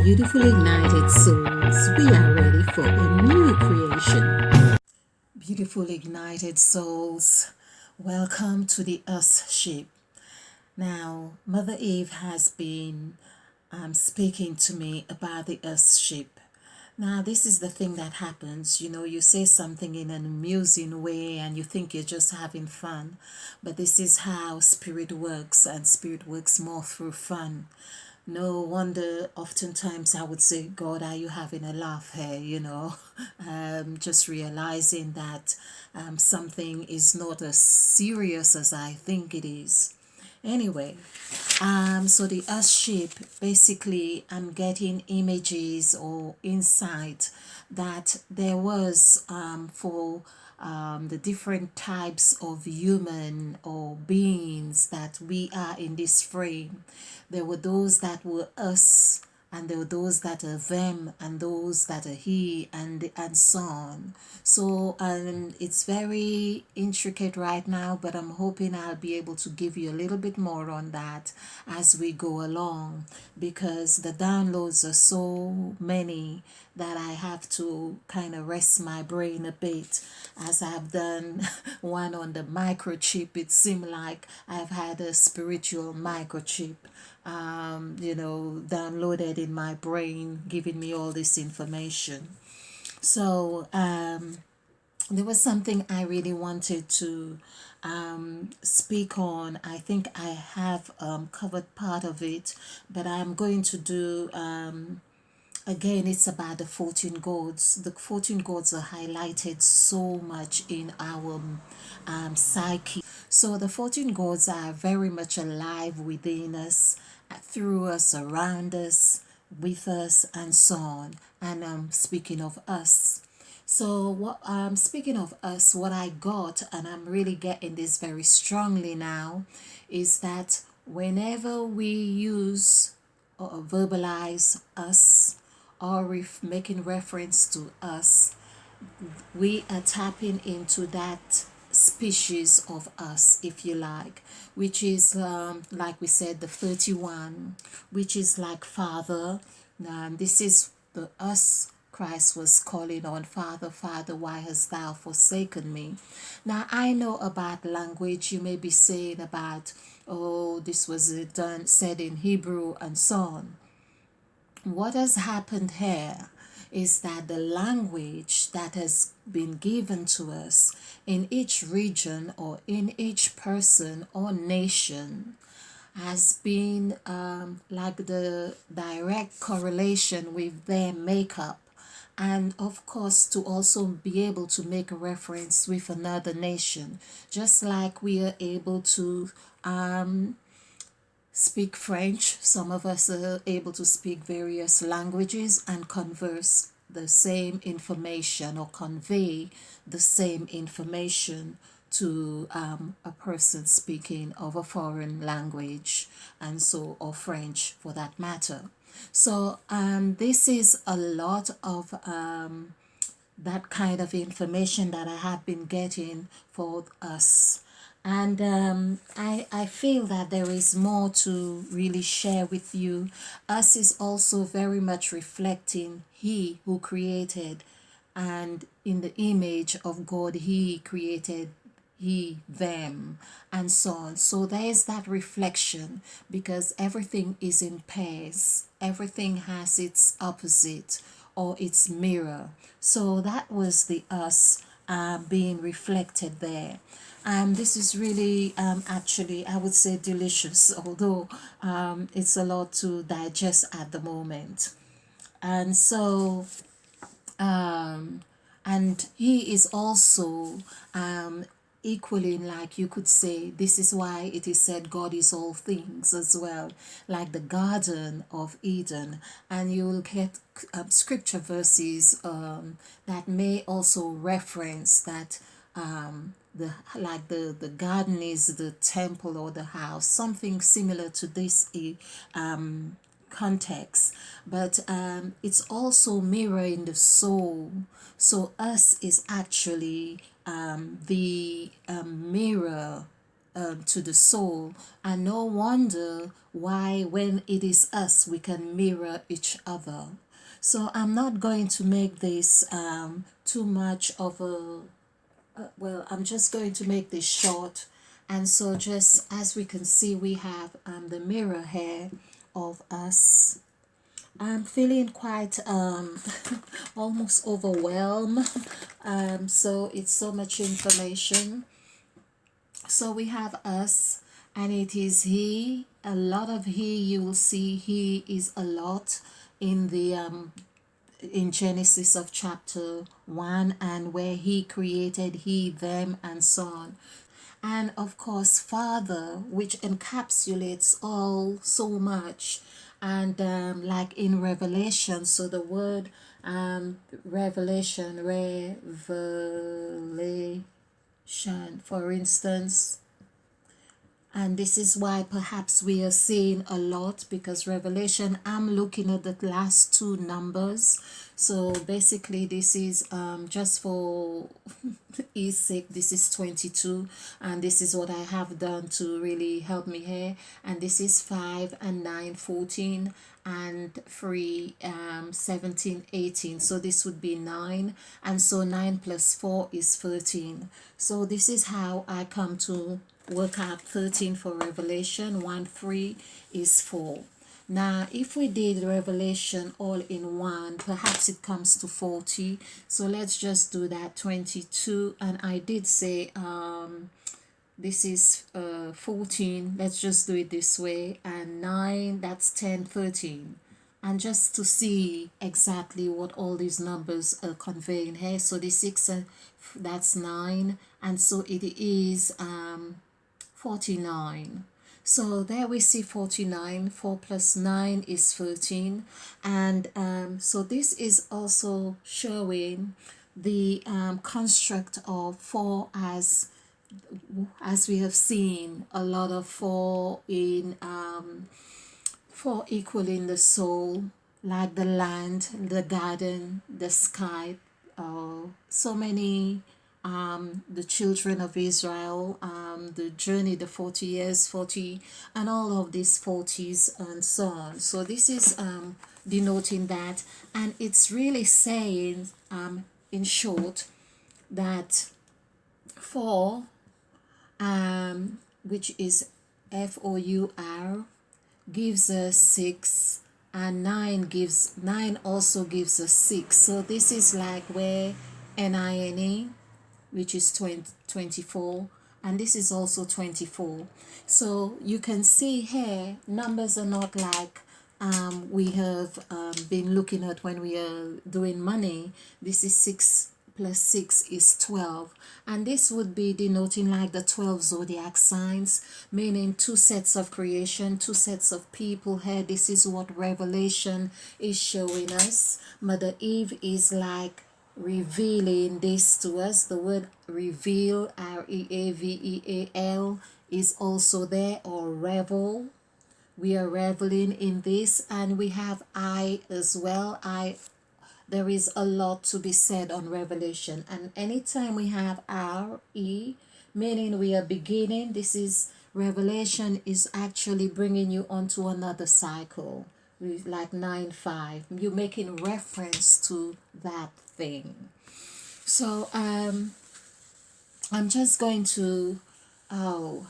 Beautiful ignited souls, we are ready for a new creation. Beautiful ignited souls, welcome to the Us Ship. Now, Mother Eve has been speaking to me about the Us Ship. Now, this is the thing that happens. You say something in an amusing way and you think you're just having fun. But this is how spirit works, and spirit works more through fun. No wonder oftentimes I would say, God, are you having a laugh here? Just realizing that something is not as serious as I think it is. Anyway, so the Earthship, basically, I'm getting images or insight that there was for the different types of human or beings that we are in this frame. There were those that were us, and there were those that are them, and those that are he, and so on. So it's very intricate right now, but I'm hoping I'll be able to give you a little bit more on that as we go along, because the downloads are so many that I have to kind of rest my brain a bit. As I've done one on the microchip, it seemed like I've had a spiritual microchip downloaded in my brain, giving me all this information. So there was something I really wanted to speak on. I think I have covered part of it, but I'm going to do again. It's about the 14 gods. The 14 gods are highlighted so much in our psyche. So the 14 gods are very much alive within us, through us, around us, with us, and so on. And speaking of us. So what speaking of us, what I got, and I'm really getting this very strongly now, is that whenever we use or verbalize us, or making reference to us, we are tapping into that species of us, if you like, which is like we said, the 31, which is like Father. This is the us Christ was calling on: Father, Father, why hast thou forsaken me? Now, I know about language. You may be saying about, oh, this was done, said in Hebrew, and so on. What has happened here is that the language that has been given to us in each region or in each person or nation has been like the direct correlation with their makeup, and of course to also be able to make a reference with another nation, just like we are able to speak French. Some of us are able to speak various languages and converse the same information or convey the same information to a person speaking of a foreign language, and so, or French for that matter. So this is a lot of that kind of information that I have been getting for us. And I feel that there is more to really share with you. Us is also very much reflecting He who created, and in the image of God, He created he, them, and so on. So there's that reflection, because everything is in pairs, everything has its opposite or its mirror. So that was the us being reflected there. This is really actually, I would say, delicious, although it's a lot to digest at the moment. And so and he is also equally, like you could say, this is why it is said God is all things as well, like the Garden of Eden. And you will get scripture verses that may also reference that the garden is the temple or the house, something similar to this context, but it's also mirroring the soul. So us is actually the mirror to the soul, and no wonder why when it is us we can mirror each other. So I'm not going to make this too much of a well, I'm just going to make this short. And so, just as we can see, we have the mirror here of us. I'm feeling quite almost overwhelmed. So, it's so much information. So, we have us, and it is He. A lot of He, you will see He is a lot in the in Genesis of chapter 1, and where He created He, them, and so on. And of course, Father, which encapsulates all so much. And like in Revelation, so the word revelation, for instance, and this is why perhaps we are seeing a lot, because Revelation, I'm looking at the last two numbers. So basically, this is just for ease sake, this is 22, and this is what I have done to really help me here. And this is 5 and 9, 14, and 3, 17, 18. So this would be 9, and so 9 plus 4 is 13. So this is how I come to work out 13 for Revelation. 1, 3 is 4. Now, if we did Revelation all in one, perhaps it comes to 40. So let's just do that. 22, and I did say this is 14. Let's just do it this way. And 9, that's 10, 13. And just to see exactly what all these numbers are conveying here. So the 6, that's 9. And so it is 49. So there we see 49. 4 plus 9 is 13. And so this is also showing the construct of 4, as we have seen a lot of 4 in 4 equaling the soul, like the land, the garden, the sky, so many the children of Israel, the journey, the 40 years, 40, and all of these 40s and so on. So this is denoting that, and it's really saying, in short, that 4, which is FOUR, gives us 6, and 9 also gives us 6. So this is like where NINE, which is 24, and this is also 24. So you can see here, numbers are not like we have been looking at when we are doing money. This is 6 plus 6 is 12, and this would be denoting like the 12 zodiac signs, meaning 2 sets of creation, 2 sets of people here. This is what Revelation is showing us. Mother Eve is like revealing this to us. The word reveal, REAVEAL, is also there, or revel. We are reveling in this, and we have I as well. There is a lot to be said on Revelation, and anytime we have RE, meaning we are beginning, this is Revelation is actually bringing you onto another cycle, like 9-5. You're making reference to that thing. So I'm just going to, oh,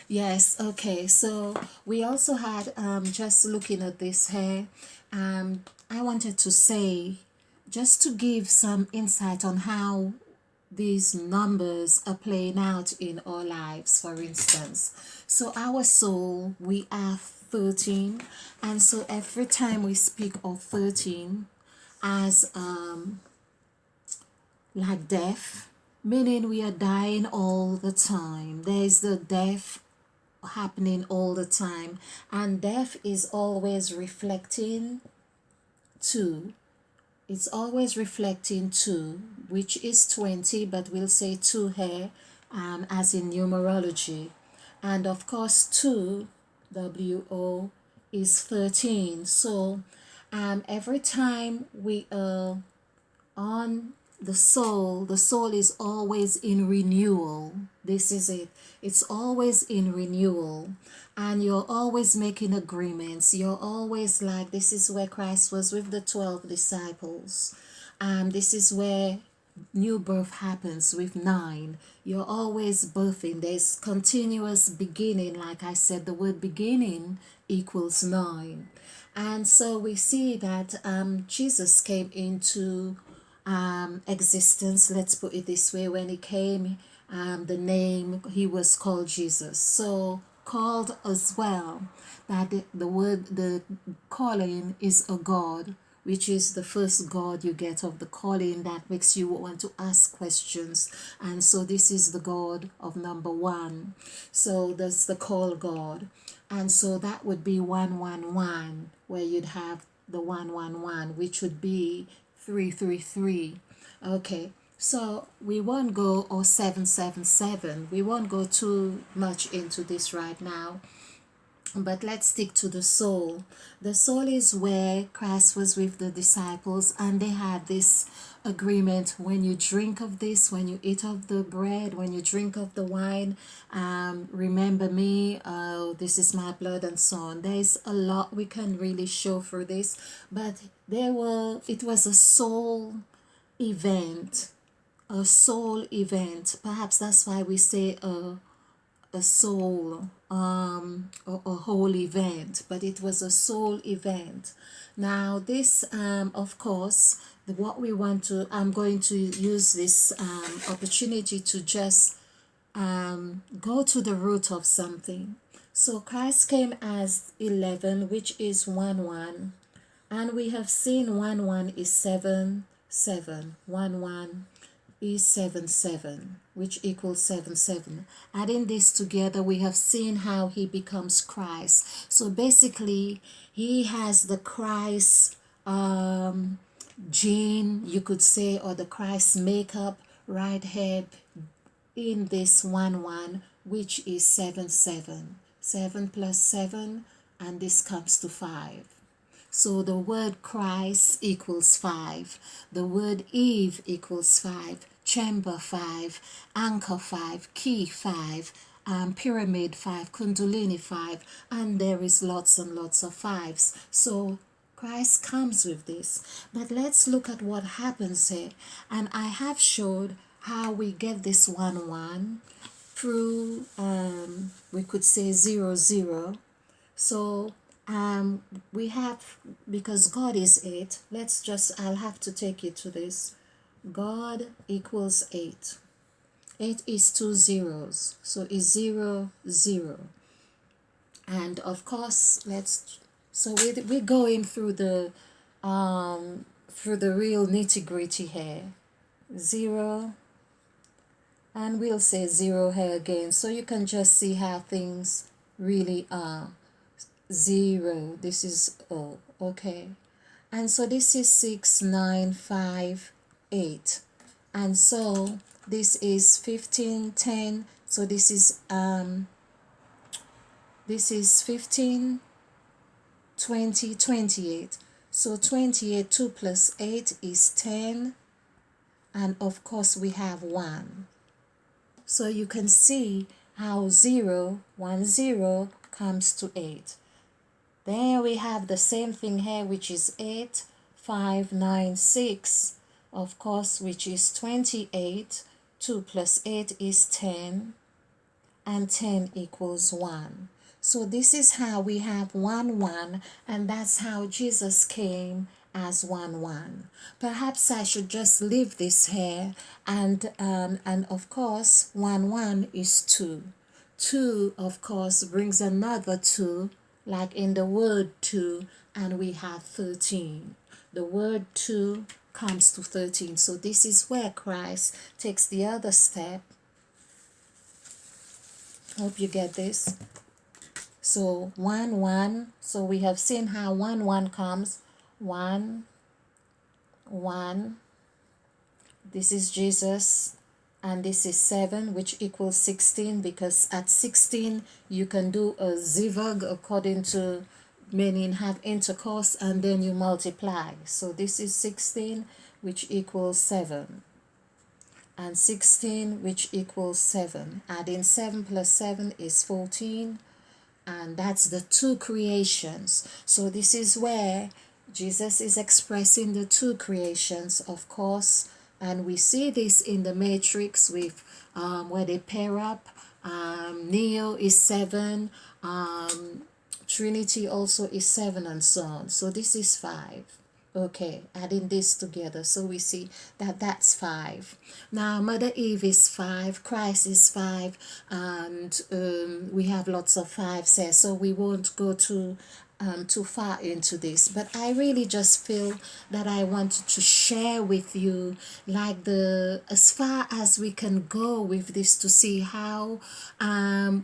yes, okay. So we also had, just looking at this here, I wanted to say, just to give some insight on how these numbers are playing out in our lives, for instance. So our soul, we are 13, and so every time we speak of 13 as like death, meaning we are dying all the time. There is the death happening all the time, and death is always reflecting 2. It's always reflecting 2, which is 20, but we'll say 2 here, as in numerology. And of course 2, WO, is 13. So every time we are on the soul is always in renewal. This is it. It's always in renewal. And you're always making agreements. You're always like, this is where Christ was with the 12 disciples. This is where new birth happens with 9. You're always birthing. There's continuous beginning. Like I said, the word beginning equals 9. And so we see that Jesus came into existence, let's put it this way. When he came, the name, he was called Jesus. So called as well, that the word, the calling is a God, which is the first God you get of the calling that makes you want to ask questions. And so this is the God of number 1. So that's the call God. And so that would be 111, where you'd have the 111, which would be 333. Okay, so we won't go, or 777. We won't go too much into this right now. But let's stick to the soul. The soul is where Christ was with the disciples, and they had this agreement: when you drink of this, when you eat of the bread, when you drink of the wine, remember me, this is my blood, and so on. There's a lot we can really show for this, but it was a soul event. A soul event. Perhaps that's why we say a soul, a whole event, but it was a soul event. Now this, of course, what we want to, I'm going to use this opportunity to just go to the root of something. So Christ came as 11, which is 1 and we have seen 1 is 7 7. 1 is 7 7, which equals 7 7. Adding this together, we have seen how he becomes Christ. So basically, he has the Christ gene, you could say, or the Christ makeup right here in this 1 which is 7 7. 7 plus 7, and this comes to 5. So the word Christ equals 5. The word Eve equals 5. Chamber 5. Anchor 5. Key 5. Pyramid 5. Kundalini 5. And there is lots and lots of 5s. So Christ comes with this. But let's look at what happens here. And I have showed how we get this 1 through, we could say 0 0. So we have, because God is 8, I'll have to take you to this. God equals 8. 8 is 2 zeros, so it's 0 0. And of course, we're going through the real nitty-gritty here. 0, and we'll say 0 here again, so you can just see how things really are. 0, this is O, okay. And so this is 6 9 5 8, and so this is 15 10. So this is 15 20 28. So 28, 2 plus 8 is 10, and of course we have 1. So you can see how 0 1 0 comes to 8. Then we have the same thing here, which is 8 5 9 6, of course, which is 28. 2 plus 8 is 10, and 10 equals 1. So this is how we have 1 and that's how Jesus came as 1. Perhaps I should just leave this here, and of course 1 is 2. 2, of course, brings another 2, like in the word 2, and we have 13. The word 2 comes to 13. So this is where Christ takes the other step. Hope you get this. So 1. So we have seen how 1 comes. 1 1. This is Jesus, and this is 7, which equals 16, because at 16 you can do a zivug, according to meaning have intercourse, and then you multiply. So this is 16, which equals 7. and 16, which equals 7. Adding 7 plus 7 is 14, and that's the two creations. So this is where Jesus is expressing the two creations, of course, and we see this in the matrix with where they pair up. Neo is 7, Trinity also is 7, and so on. So this is 5. Okay, adding this together, so we see that that's 5. Now Mother Eve is 5, Christ is 5, and we have lots of 5s here, so we won't go too far into this, but I really just feel that I wanted to share with you, like, the as far as we can go with this, to see how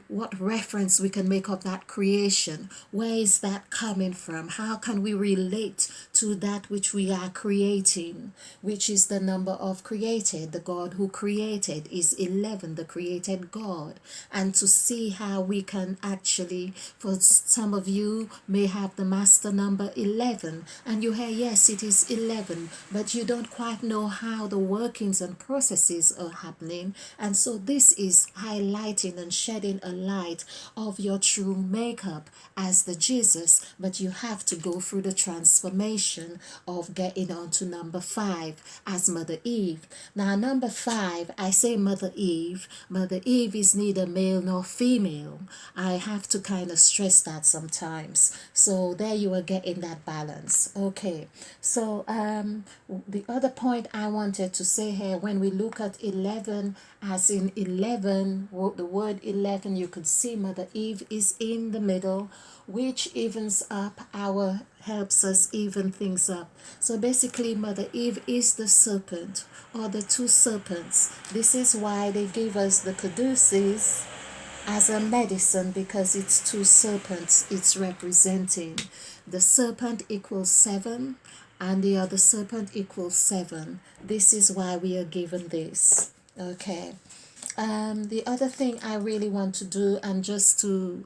what reference we can make of that creation. Where is that coming from? How can we relate to that which we are creating, which is the number of created? The God who created is 11, the created God. And to see how we can actually, for some of you may have the master number 11, and you hear, yes, it is 11, but you don't quite know how the workings and processes are happening. And so this is highlighting and shedding a light of your true makeup as the Jesus, but you have to go through the transformation of getting on to number 5 as Mother Eve. Now number 5, I say Mother Eve is neither male nor female. I have to kind of stress that sometimes. So there you are getting that balance. Okay, so the other point I wanted to say here, when we look at 11, as in 11, the word 11, you could see Mother Eve is in the middle, which evens up helps us even things up. So basically Mother Eve is the serpent, or the two serpents. This is why they give us the caduceus as a medicine, because it's two serpents it's representing. The serpent equals 7, and the other serpent equals 7. This is why we are given this. Okay. The other thing I really want to do, and just to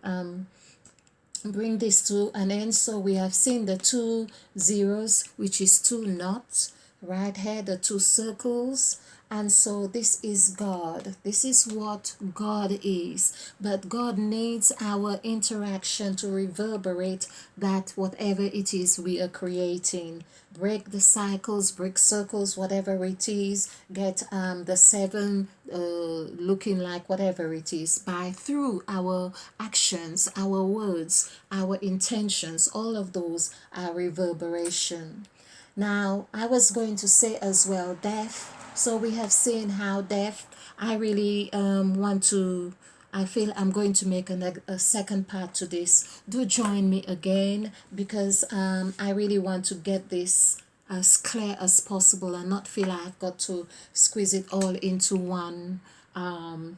bring this to an end, so we have seen the 2 zeros, which is 2 knots, right here, the 2 circles. And so this is God. This is what God is. But God needs our interaction to reverberate that whatever it is we are creating. Break the cycles, break circles, whatever it is. Get the 7 looking like whatever it is, by through our actions, our words, our intentions. All of those are reverberation. Now, I was going to say as well, death. So we have seen how death, I really I feel I'm going to make a second part to this. Do join me again, because I really want to get this as clear as possible and not feel I've got to squeeze it all into one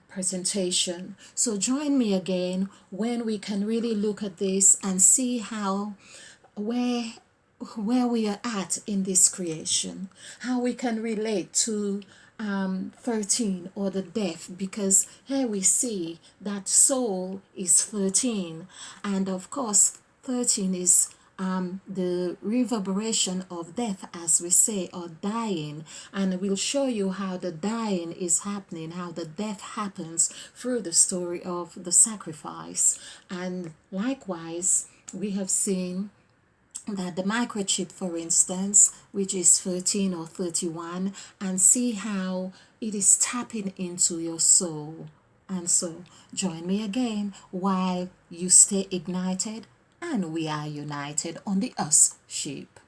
presentation. So join me again when we can really look at this and see how, where we are at in this creation, how we can relate to 13, or the death, because here we see that soul is 13, and of course 13 is the reverberation of death, as we say, or dying. And we'll show you how the dying is happening, how the death happens through the story of the sacrifice. And likewise, we have seen that the microchip, for instance, which is 13 or 31, and see how it is tapping into your soul. And so join me again while you stay ignited and we are united on the Us ship.